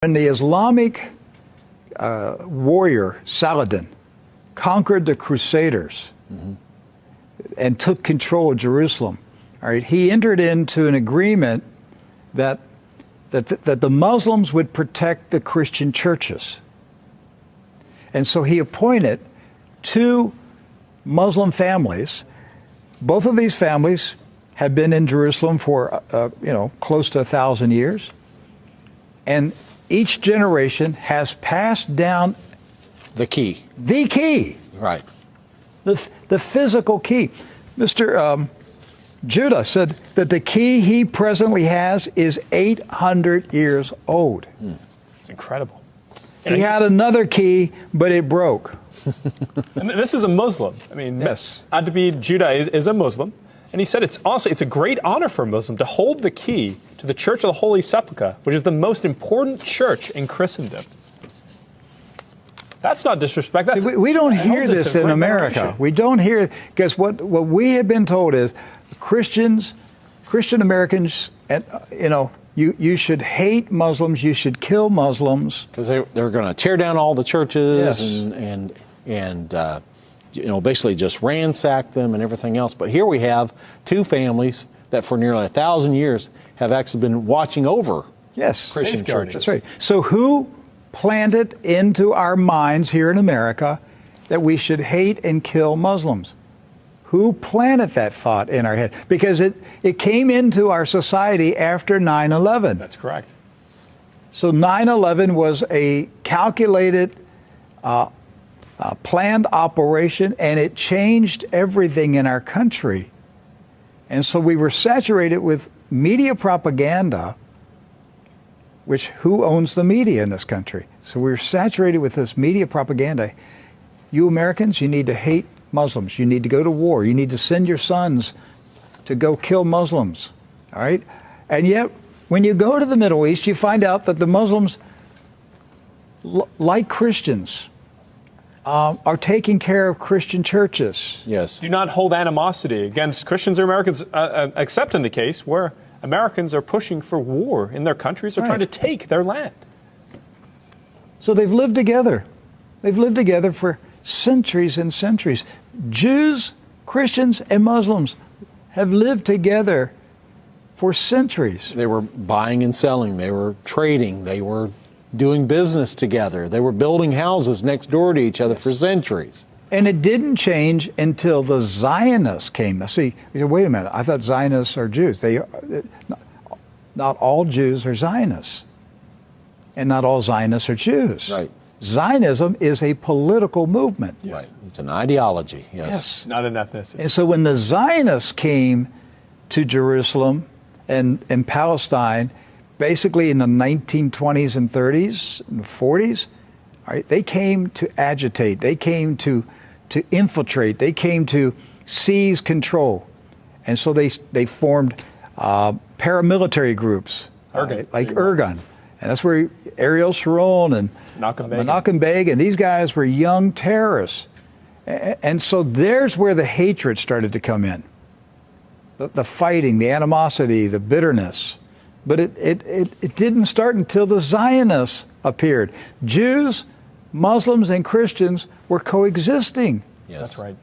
When the Islamic warrior Saladin conquered the Crusaders and took control of Jerusalem, all right, he entered into an agreement that the Muslims would protect the Christian churches. And so he appointed two Muslim families. Both of these families had been in Jerusalem for, close to 1,000 years. And each generation has passed down the key. The key. Right. The physical key. Mr. Judah said that the key he presently has is 800 years old. It's incredible. He had another key, but it broke. And this is a Muslim. I mean, yes. Adabid Judah is a Muslim. And he said it's a great honor for a Muslim to hold the key to the Church of the Holy Sepulchre, which is the most important church in Christendom. That's not disrespect. See, we don't hear this in America. We don't hear, because what we have been told is Christian Americans, you should hate Muslims, you should kill Muslims. Because they're going to tear down all the churches yes. and basically just ransack them and everything else. But here we have two families that for nearly 1,000 years have actually been watching over Christian churches. That's right. So who planted into our minds here in America that we should hate and kill Muslims? Who planted that thought in our head? Because it came into our society after 9/11. That's correct. So 9/11 was a calculated, planned operation, and it changed everything in our country. And so we were saturated with media propaganda, which who owns the media in this country? So we're saturated with this media propaganda. You Americans, you need to hate Muslims. You need to go to war. You need to send your sons to go kill Muslims. All right? And yet, when you go to the Middle East, you find out that the Muslims, like Christians, are taking care of Christian churches. Yes. Do not hold animosity against Christians or Americans, except in the case where Americans are pushing for war in their countries or trying to take their land. So they've lived together. They've lived together for centuries and centuries. Jews, Christians, and Muslims have lived together for centuries. They were buying and selling. They were trading. They were doing business together. They were building houses next door to each other for centuries. And it didn't change until the Zionists came. Now, see, you say, wait a minute, I thought Zionists are Jews. Not all Jews are Zionists. And not all Zionists are Jews. Right. Zionism is a political movement. Yes. Right. It's an ideology. Yes. Not an ethnicity. And so when the Zionists came to Jerusalem and Palestine, basically in the 1920s and 30s and 40s, all right, they came to agitate. They came to infiltrate. They came to seize control. And so they formed paramilitary groups, like Irgun. And that's where Ariel Sharon and Menachem Begin, and these guys were young terrorists. And so there's where the hatred started to come in. The fighting, the animosity, the bitterness. But it didn't start until the Zionists appeared. Jews, Muslims, and Christians were coexisting. Yes. That's right.